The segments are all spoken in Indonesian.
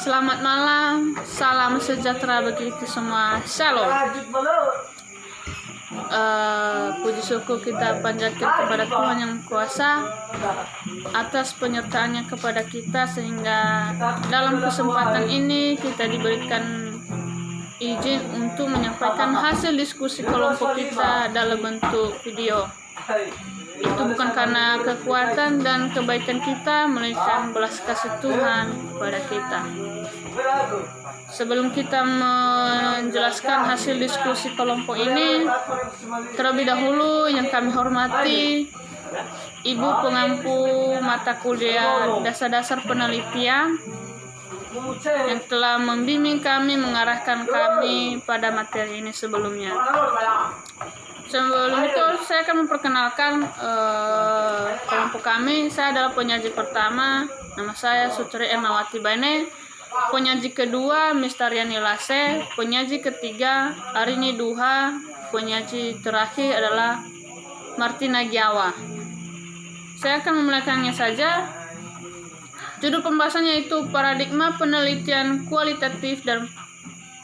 Selamat malam, salam sejahtera bagi kita semua. Shalom. Puji syukur kita panjatkan kepada Tuhan yang kuasa atas penyertaannya kepada kita, sehingga dalam kesempatan ini kita diberikan izin untuk menyampaikan hasil diskusi kelompok kita dalam bentuk video. Itu bukan karena kekuatan dan kebaikan kita, melainkan belas kasih Tuhan kepada kita. Sebelum kita menjelaskan hasil diskusi kelompok ini, terlebih dahulu yang kami hormati Ibu pengampu mata kuliah dasar-dasar penelitian yang telah membimbing kami, mengarahkan kami pada materi ini sebelumnya. Sebelum itu saya akan memperkenalkan kelompok kami. Saya adalah penyaji pertama, nama saya Sutri Ernawati Bane. Penyaji kedua Mistariani Lase. Penyaji ketiga Arini Duha. Penyaji terakhir adalah Martina Giawa. Saya akan memulaikannya saja. Judul pembahasannya itu paradigma penelitian kualitatif dan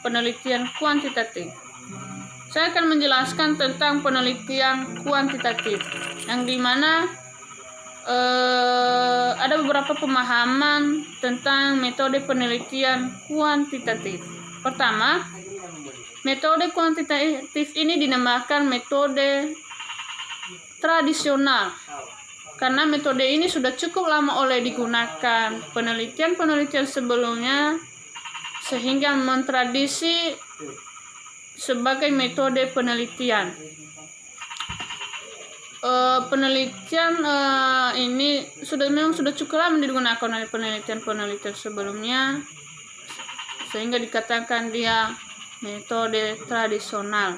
penelitian kuantitatif. Saya akan menjelaskan tentang penelitian kuantitatif, yang dimana ada beberapa pemahaman tentang metode penelitian kuantitatif. Pertama, metode kuantitatif ini dinamakan metode tradisional, karena metode ini sudah cukup lama oleh digunakan penelitian-penelitian sebelumnya, sehingga mentradisi sebagai metode penelitian. Penelitian ini memang sudah cukup lama digunakan oleh penelitian-penelitian sebelumnya, sehingga dikatakan dia metode tradisional.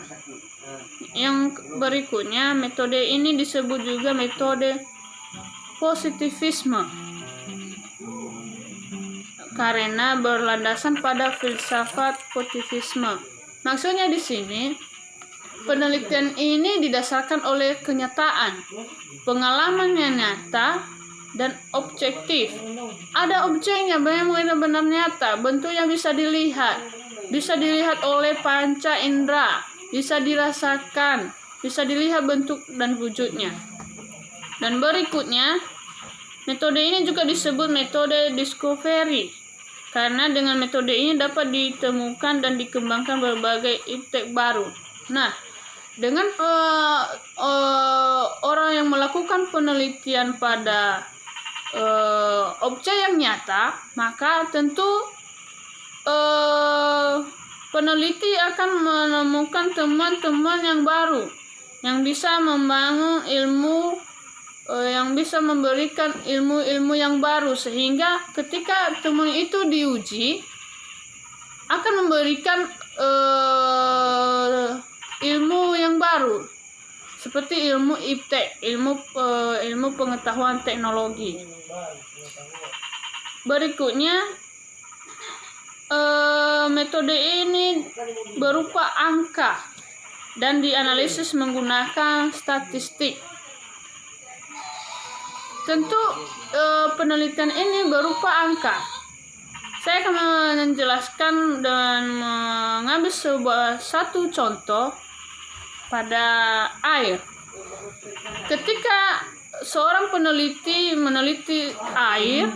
Yang berikutnya, metode ini disebut juga metode positivisme karena berlandasan pada filsafat positivisme. Maksudnya di sini, penelitian ini didasarkan oleh kenyataan, pengalaman yang nyata dan objektif. Ada objeknya yang benar-benar nyata, bentuknya bisa dilihat oleh panca indera, bisa dirasakan, bisa dilihat bentuk dan wujudnya. Dan berikutnya, metode ini juga disebut metode discovery, karena dengan metode ini dapat ditemukan dan dikembangkan berbagai ide baru. Nah, dengan orang yang melakukan penelitian pada objek yang nyata, maka tentu peneliti akan menemukan temuan-temuan yang baru, yang bisa membangun ilmu, yang bisa memberikan ilmu-ilmu yang baru, sehingga ketika temuan itu diuji akan memberikan ilmu yang baru, seperti ilmu iptek, ilmu pengetahuan teknologi. Berikutnya, metode ini berupa angka dan dianalisis menggunakan statistik. Tentu penelitian ini berupa angka. Saya akan menjelaskan dan mengambil satu contoh pada air. Ketika seorang peneliti meneliti air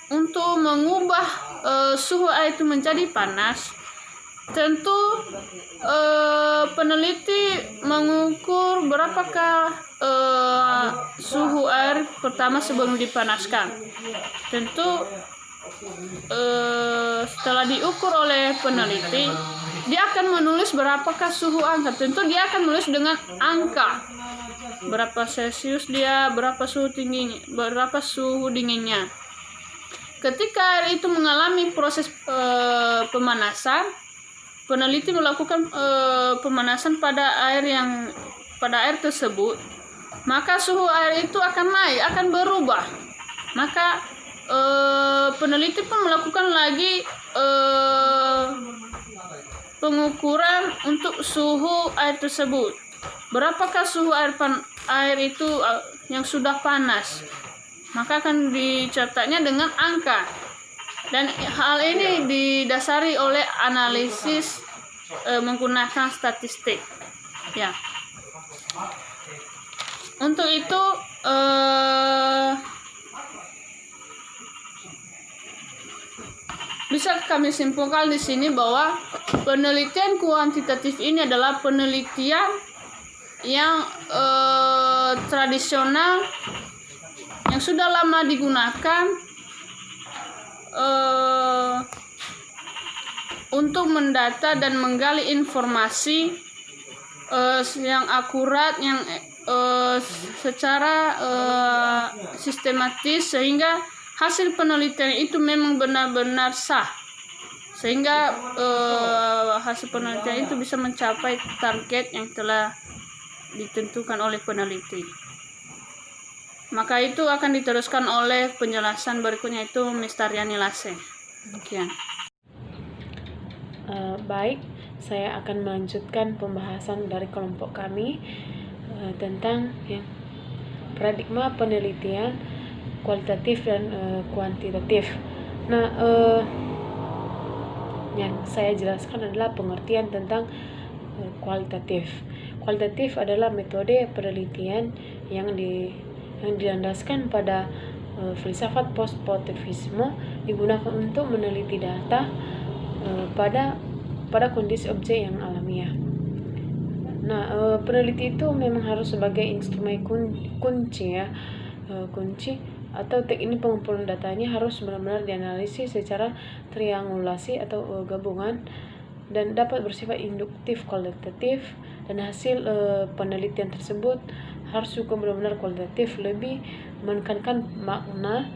untuk mengubah suhu air itu menjadi panas, tentu peneliti mengukur berapakah suhu air pertama sebelum dipanaskan. Tentu setelah diukur oleh peneliti, dia akan menulis berapakah suhu angka. Tentu dia akan menulis dengan angka, berapa Celsius dia, berapa suhu tingginya, berapa suhu dinginnya. Ketika air itu mengalami proses pemanasan, peneliti melakukan pemanasan pada air tersebut, maka suhu air itu akan naik, akan berubah. Maka peneliti pun melakukan lagi pengukuran untuk suhu air tersebut. Berapakah suhu air itu yang sudah panas? Maka akan dicatatnya dengan angka. Dan hal ini didasari oleh analisis menggunakan statistik. Ya. Untuk itu bisa kami simpulkan di sini bahwa penelitian kuantitatif ini adalah penelitian yang tradisional, yang sudah lama digunakan untuk mendata dan menggali informasi yang akurat, yang secara sistematis, sehingga hasil penelitian itu memang benar-benar sah, sehingga hasil penelitian itu bisa mencapai target yang telah ditentukan oleh peneliti. Maka itu akan diteruskan oleh penjelasan berikutnya, itu Mr. Yani Lase. Demikian. Baik, saya akan melanjutkan pembahasan dari kelompok kami tentang paradigma penelitian kualitatif dan kuantitatif. Nah, yang saya jelaskan adalah pengertian tentang kualitatif. Kualitatif adalah metode penelitian yang dilandaskan pada filsafat post-positivisme, digunakan untuk meneliti data pada kondisi objek yang alamiah. Nah, peneliti itu memang harus sebagai instrumen kunci atau teknik pengumpulan datanya harus benar-benar dianalisis secara triangulasi atau gabungan, dan dapat bersifat induktif kualitatif, dan hasil penelitian tersebut harus juga benar-benar kualitatif, lebih menekankan makna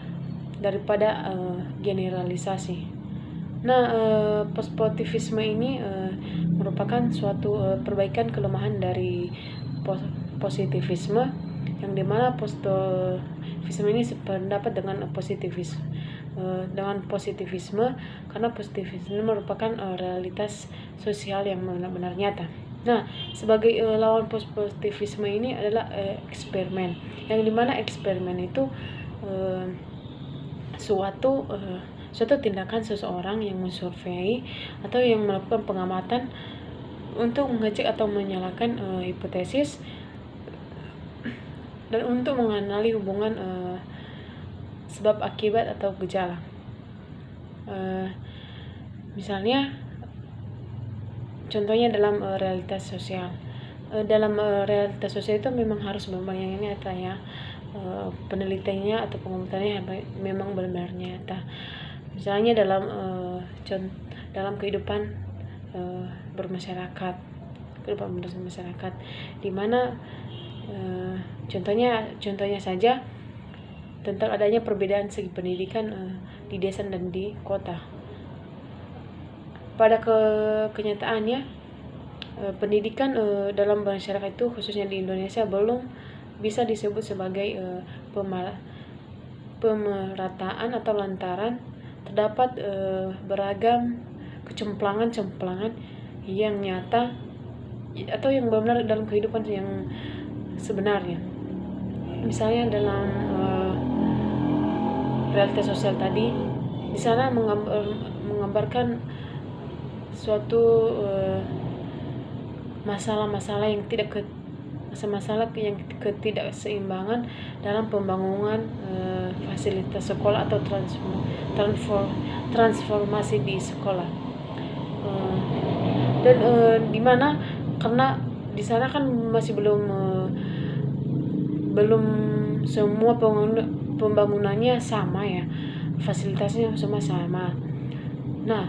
daripada generalisasi. Nah, postpositivisme ini merupakan suatu perbaikan kelemahan dari positivisme, yang dimana positivisme ini sependapat dengan positivisme, karena positivisme merupakan realitas sosial yang benar-benar nyata. Nah, sebagai lawan positivisme ini adalah eksperimen, yang dimana eksperimen itu suatu tindakan seseorang yang mensurvei atau yang melakukan pengamatan untuk mengecek atau menyalahkan hipotesis, dan untuk mengenali hubungan sebab akibat atau gejala. Misalnya, contohnya dalam realitas sosial. Dalam realitas sosial itu memang harus benar-benar yang nyata ya. Penelitiannya atau pengamatannya memang benar-benar nyata. Misalnya dalam kehidupan bermasyarakat, di mana contohnya saja tentang adanya perbedaan segi pendidikan di desa dan di kota. Pada kenyataannya, pendidikan dalam masyarakat itu, khususnya di Indonesia, belum bisa disebut sebagai pemerataan atau lantaran terdapat beragam kecemplangan yang nyata atau yang benar dalam kehidupan yang sebenarnya. Misalnya dalam realitas sosial tadi, di sana menggambarkan suatu masalah yang ketidakseimbangan dalam pembangunan fasilitas sekolah atau transformasi di sekolah, dan di mana karena di sana kan masih belum semua pembangunannya sama ya, fasilitasnya semua sama. Nah,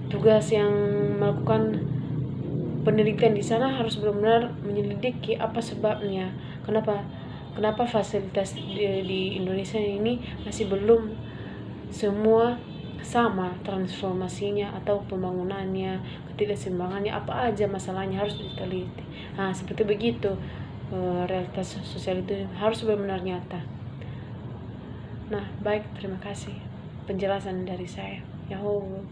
tugas yang melakukan penelitian di sana harus benar-benar menyelidiki apa sebabnya, kenapa fasilitas di Indonesia ini masih belum semua sama transformasinya atau pembangunannya, ketidakseimbangannya, apa aja masalahnya harus diteliti. Nah, seperti begitu realitas sosial itu harus benar-benar nyata. Nah, baik, terima kasih penjelasan dari saya. Yahoo.